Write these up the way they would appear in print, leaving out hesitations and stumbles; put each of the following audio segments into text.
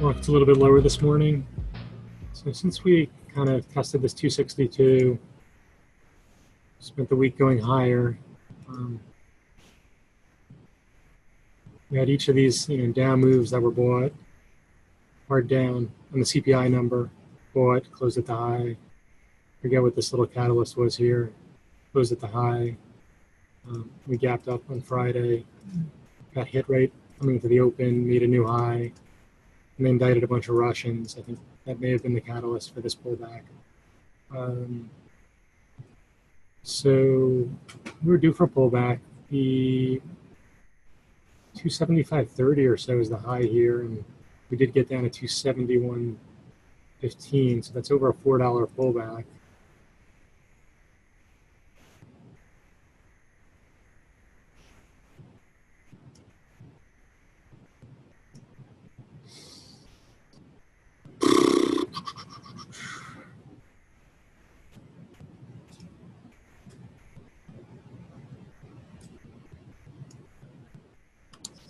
Market's a little bit lower this morning. So since we kind of tested this 262, spent the week going higher. We had each of these, down moves that were bought, hard down on the CPI number, bought, closed at the high. Forget what this little catalyst was here. Closed at the high. We gapped up on Friday, got hit right coming to the open, made a new high, and then indicted a bunch of Russians. I think that may have been the catalyst for this pullback. So we were due for a pullback. The 275.30 or so is the high here, and we did get down to 271.15, so that's over a $4 pullback.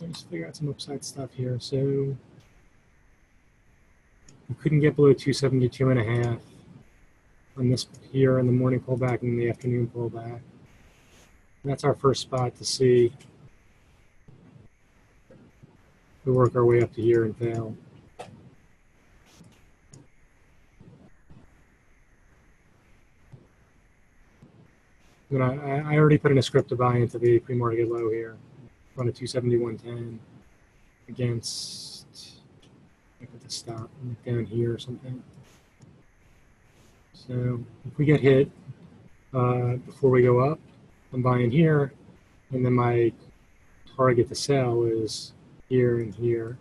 Let's figure out some upside stuff here. So we couldn't get below 272.5 on this here in the morning pullback and the afternoon pullback. And that's our first spot to see. We work our way up to here and fail. And I already put in a script to buy into the pre-market low here. On a 271.10 against, I put the stop down here or something. So if we get hit before we go up, I'm buying here, and then my target to sell is here and here.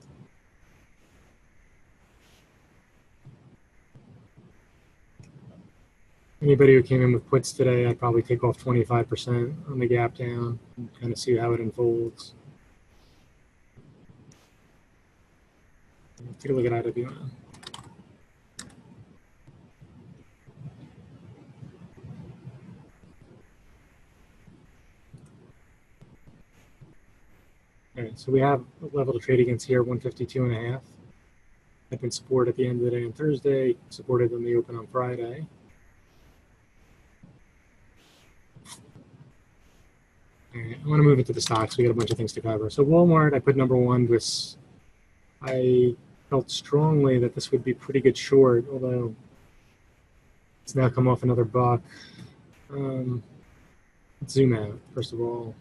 Anybody who came in with puts today, I'd probably take off 25% on the gap down and kind of see how it unfolds. Take a look at IWM. All right, so we have a level to trade against here, 152.5. I've been support at the end of the day on Thursday, supported on the open on Friday. All right, I want to move into the stocks. We got a bunch of things to cover. So Walmart, I put number one because I felt strongly that this would be pretty good short, although it's now come off another buck. Let's zoom out, first of all.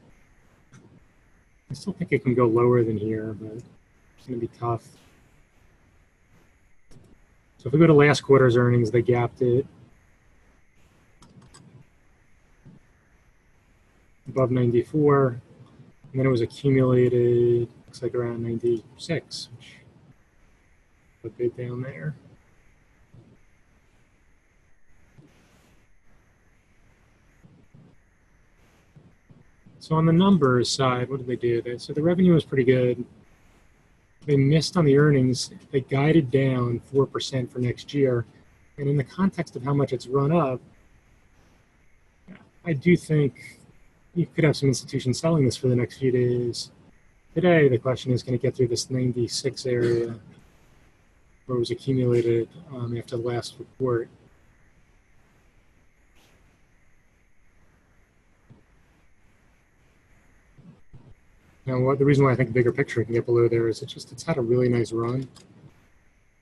I still think it can go lower than here, but it's going to be tough. So if we go to last quarter's earnings, they gapped it above 94, and then it was accumulated, looks like around 96, which a bit down there. So on the numbers side, what did they do? So the revenue was pretty good. They missed on the earnings. They guided down 4% for next year. And in the context of how much it's run up, I do think you could have some institutions selling this for the next few days. Today, the question is, can it get through this 96 area where it was accumulated after the last report? Now, the reason why I think the bigger picture can get below there is it's had a really nice run.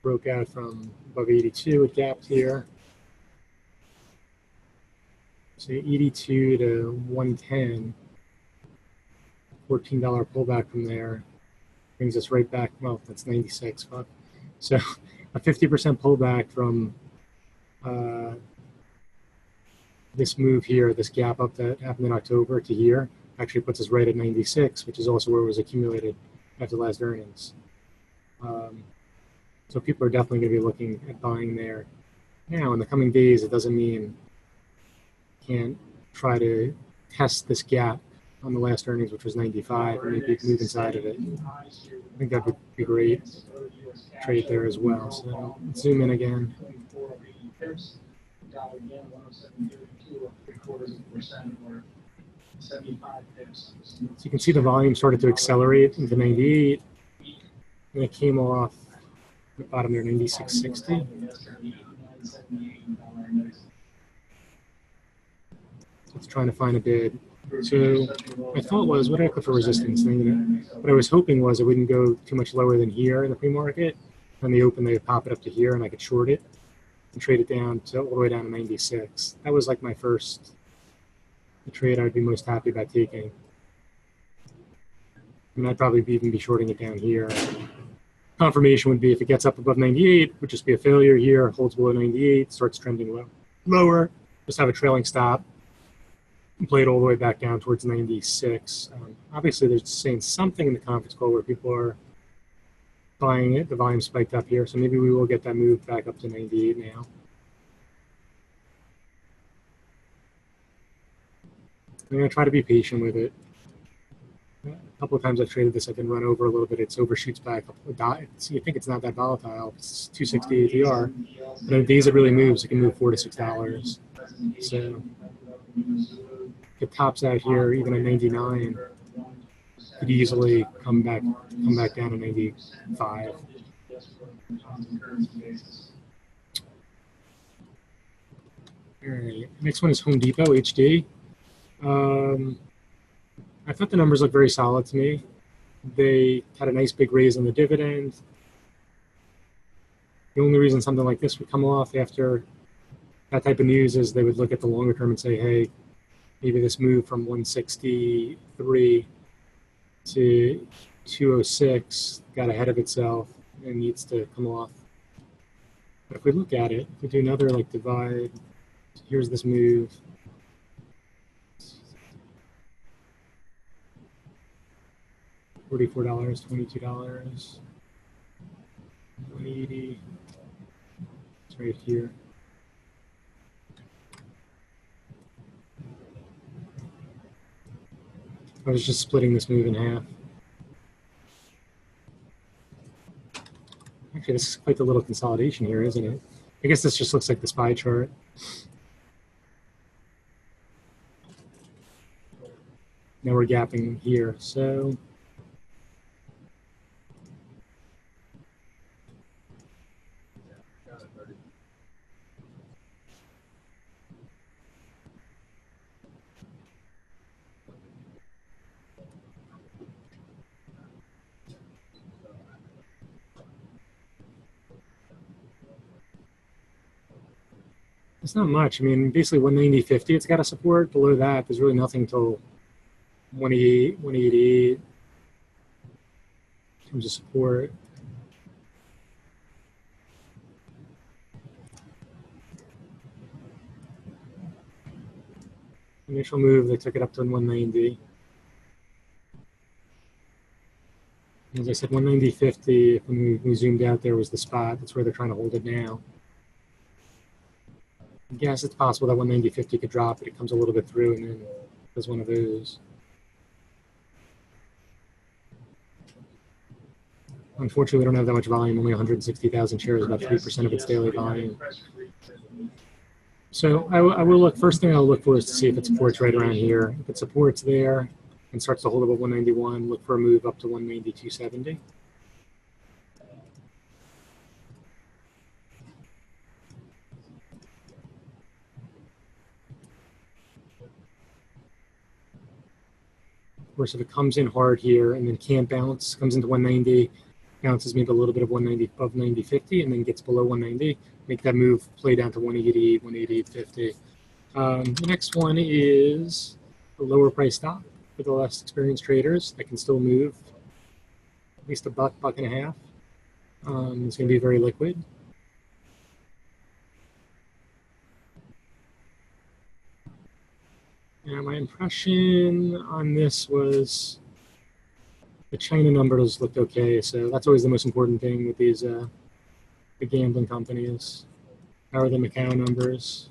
Broke out from above 82, it gapped here. So 82 to 110, $14 pullback from there brings us right back. Well, that's 96. Fuck. So a 50% pullback from this move here, this gap up that happened in October to here, actually puts us right at 96, which is also where it was accumulated after last earnings. So people are definitely going to be looking at buying there. Now, in the coming days, it doesn't mean can't try to test this gap on the last earnings, which was 95, and maybe move inside of it. I think that would be great trade there as well. So let's zoom in again. So you can see the volume started to accelerate into 98, and it came off The bottom there, 96.60. It's trying to find a bid. So my thought was, what did I put for resistance? And what I was hoping was it wouldn't go too much lower than here in the pre-market. On the open, they would pop it up to here, and I could short it and trade it down to all the way down to 96. That was like my first trade I'd be most happy about taking. And I'd probably even be shorting it down here. Confirmation would be if it gets up above 98, would just be a failure here, holds below 98, starts trending lower, just have a trailing stop, and play it all the way back down towards 96. Obviously, they're saying something in the conference call where people are buying it. The volume spiked up here, so maybe we will get that move back up to 98 now. I'm going to try to be patient with it. A couple of times I've traded this, I've been run over a little bit. It overshoots back a dot. So you think it's not that volatile. It's 260 ATR. But on days it really moves, it can move $4 to $6. So if it tops out here, even at 99, could easily come back down to 95. All right, next one is Home Depot HD. I thought the numbers looked very solid to me. They had a nice big raise on the dividend. The only reason something like this would come off after that type of news is they would look at the longer term and say, hey, maybe this move from 163 to 206 got ahead of itself and needs to come off. But if we look at it, if we do another like divide, here's this move. $44, $22, 180. It's right here. I was just splitting this move in half. Actually, this is quite a little consolidation here, isn't it? I guess this just looks like the SPY chart. Now we're gapping here, so it's not much. I mean, basically 190.50, it's got a support. Below that, there's really nothing till 188, 188 in terms of support. Initial move, they took it up to 190. As I said, 190.50, when we zoomed out, there was the spot. That's where they're trying to hold it now. I guess it's possible that 190.50 could drop, but it comes a little bit through and then does one of those. Unfortunately, we don't have that much volume, only 160,000 shares, about 3% of its daily volume. So I will look, first thing I'll look for is to see if it supports right around here. If it supports there and starts to hold above 191, look for a move up to 192.70. Of course, if it comes in hard here and then can't bounce, comes into 190, bounces maybe a little bit of 190 above 90.50 and then gets below 190, make that move, play down to 188, 188.50. The next one is a lower price stock for the less experienced traders that can still move at least a buck, buck and a half. It's going to be very liquid. And my impression on this was the China numbers looked okay, so that's always the most important thing with these the gambling companies. How are the Macau numbers?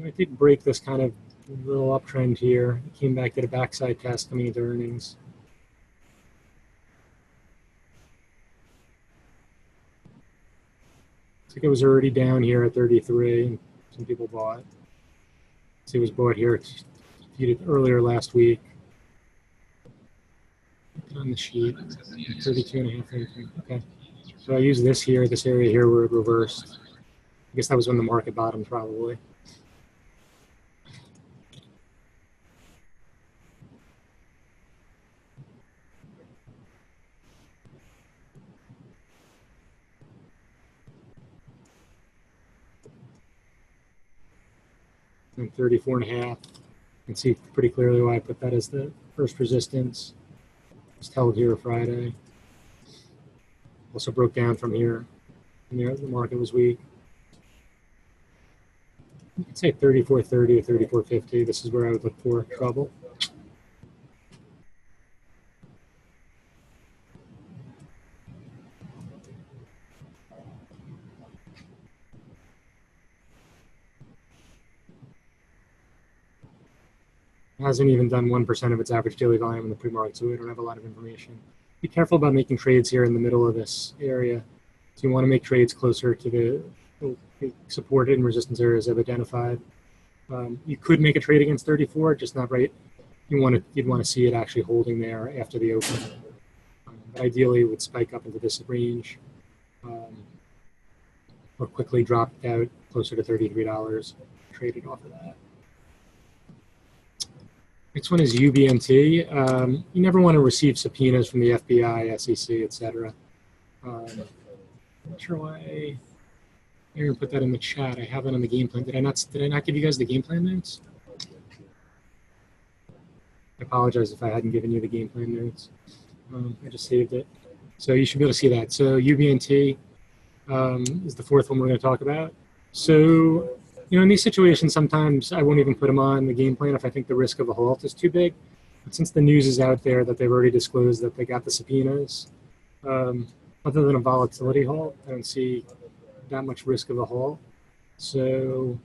I did break this kind of little uptrend here. It came back, did a backside test coming into earnings. Looks like it was already down here at 33, and some people bought. See, it was bought here earlier last week. On the sheet, 32 and a half. Okay. So I use this here, this area here where it reversed. I guess that was when the market bottomed, probably. And 34 and a half. You can see pretty clearly why I put that as the first resistance. Just held here Friday. Also broke down from here. And the market was weak. I'd say 34.30 or 34.50. This is where I would look for trouble. It hasn't even done 1% of its average daily volume in the pre-market, so we don't have a lot of information. Be careful about making trades here in the middle of this area. So you want to make trades closer to the supported and resistance areas I've identified. You could make a trade against 34, just not right. You'd want to see it actually holding there after the open. But ideally, it would spike up into this range or quickly drop out closer to $33, traded off of that. Next one is UBMT. You never want to receive subpoenas from the FBI, SEC, etc. Not sure why Aaron put that in the chat. I have it on the game plan. Did I not give you guys the game plan notes? I apologize if I hadn't given you the game plan notes. I just saved it. So you should be able to see that. So UBMT is the fourth one we're going to talk about. So, in these situations, sometimes I won't even put them on the game plan if I think the risk of a halt is too big. But since the news is out there that they've already disclosed that they got the subpoenas, other than a volatility halt, I don't see that much risk of a halt. So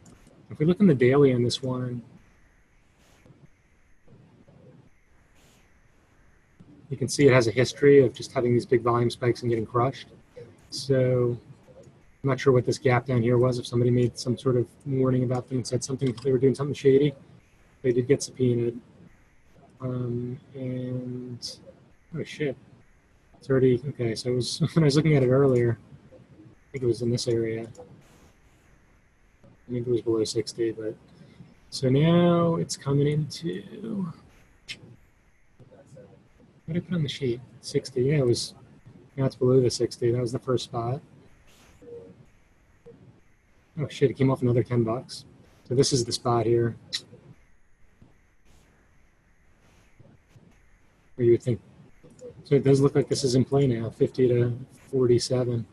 if we look in the daily on this one, you can see it has a history of just having these big volume spikes and getting crushed. So I'm not sure what this gap down here was. If somebody made some sort of warning about them and said something, they were doing something shady, they did get subpoenaed. And oh shit, it's already okay. So it was when I was looking at it earlier. I think it was in this area. I think it was below 60, but so now it's coming into. What did I put on the sheet? 60. Yeah, it was. Now it's below the 60. That was the first spot. Oh shit! It came off another $10. So this is the spot here. Where you would think. So it does look like this is in play now. 50 to 47.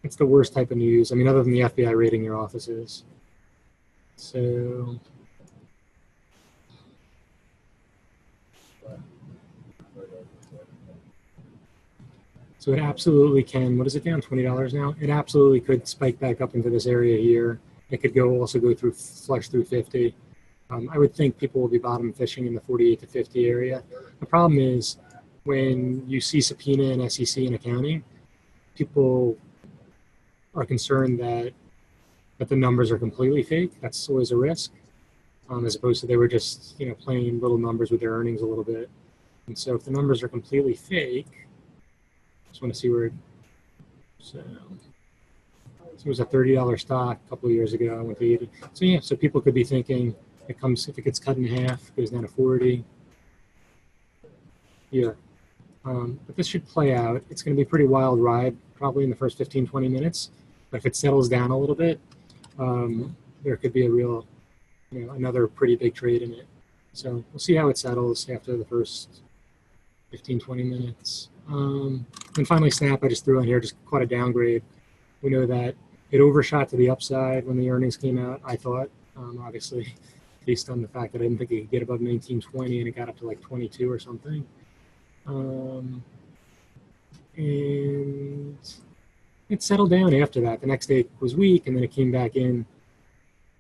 It's the worst type of news. I mean, other than the FBI raiding your offices. So it absolutely can. What is it down? $20 now? It absolutely could spike back up into this area here. It could also go through, flush through 50. I would think people will be bottom fishing in the 48 to 50 area. The problem is when you see subpoena and SEC and accounting, people are concerned that the numbers are completely fake. That's always a risk, as opposed to they were just playing little numbers with their earnings a little bit. And so if the numbers are completely fake, just want to see where. So it was a $30 stock a couple of years ago. I went to 80. So yeah, so people could be thinking if it gets cut in half, it goes down to 40. Here. But this should play out. It's going to be a pretty wild ride, probably in the first 15, 20 minutes. But if it settles down a little bit, there could be a real, another pretty big trade in it. So we'll see how it settles after the first 15, 20 minutes. And finally, Snap, I just threw in here, just caught a downgrade. We know that it overshot to the upside when the earnings came out, I thought, obviously, based on the fact that I didn't think it could get above 19.20 and it got up to like 22 or something. And it settled down after that. The next day it was weak, and then it came back in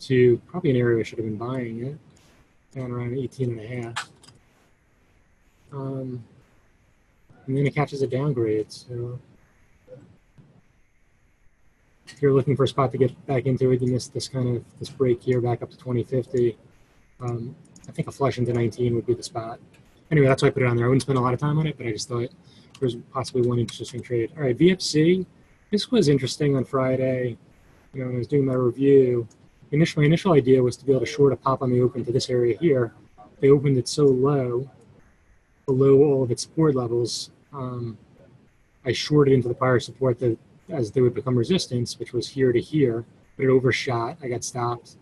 to probably an area I should have been buying it, down around 18 and a half. and then it catches a downgrade. So if you're looking for a spot to get back into it, you missed this break here back up to 2050. I think a flush into 19 would be the spot. Anyway, that's why I put it on there. I wouldn't spend a lot of time on it, but I just thought there was possibly one interesting trade. All right, VFC. This was interesting on Friday. When I was doing my review, my initial idea was to be able to short a pop on the open to this area here. They opened it so low, below all of its support levels. I shorted into the prior support that as they would become resistance, which was here to here, but it overshot. I got stopped.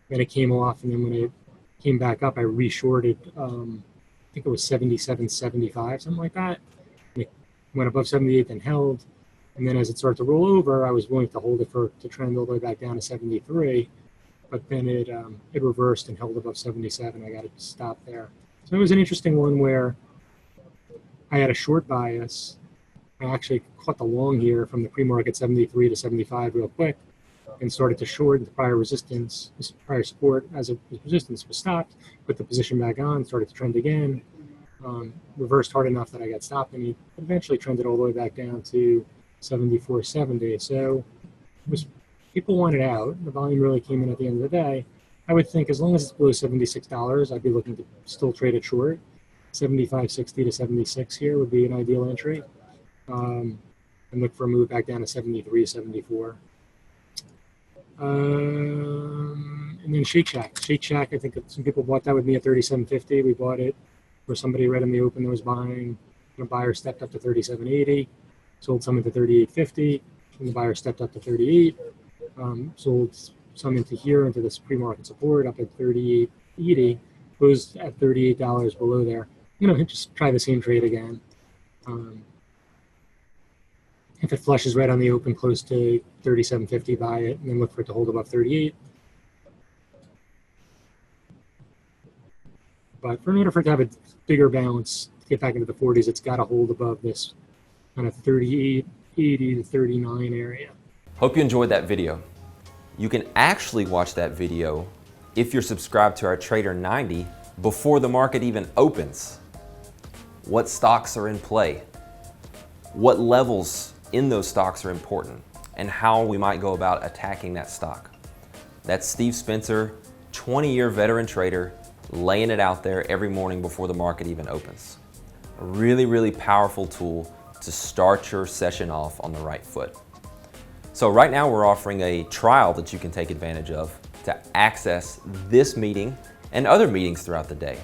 Then it came off, and then when it came back up, I reshorted. I think it was 77.75, something like that. And it went above 78, then held. And then as it started to roll over, I was willing to hold it to trend all the way back down to 73. But then it reversed and held above 77. I got to stop there. So it was an interesting one where I had a short bias. I actually caught the long here from the pre-market 73 to 75 real quick and started to short the prior resistance, prior support as a resistance was stopped, put the position back on, started to trend again, reversed hard enough that I got stopped, and he eventually trended all the way back down to 74.70. So people wanted out. The volume really came in at the end of the day. I would think as long as it's below $76, I'd be looking to still trade it short. 75.60 to 76 here would be an ideal entry. And look for a move back down to 73, 74. And then Shake Shack. Shake Shack, I think some people bought that with me at 37.50. We bought it where somebody read in the open that was buying. The buyer stepped up to 37.80, sold some into 38.50, and the buyer stepped up to 38, sold some into here, into this pre-market support up at 38.80, closed at $38 below there. Just try the same trade again. If it flushes right on the open close to 37.50, buy it, and then look for it to hold above 38. But in order for it to have a bigger bounce, to get back into the 40s, it's got to hold above this kind of 38.80 to 39 area. Hope you enjoyed that video. You can actually watch that video if you're subscribed to our Trader 90 before the market even opens. What stocks are in play? What levels in those stocks are important, and how we might go about attacking that stock. That's Steve Spencer, 20-year veteran trader, laying it out there every morning before the market even opens. A really, really powerful tool to start your session off on the right foot. So right now we're offering a trial that you can take advantage of to access this meeting and other meetings throughout the day.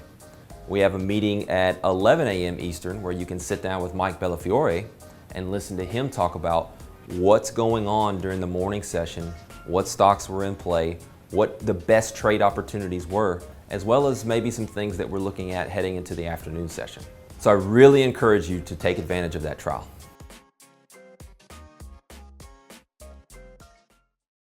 We have a meeting at 11 a.m. Eastern where you can sit down with Mike Bellafiore and listen to him talk about what's going on during the morning session, what stocks were in play, what the best trade opportunities were, as well as maybe some things that we're looking at heading into the afternoon session. So I really encourage you to take advantage of that trial.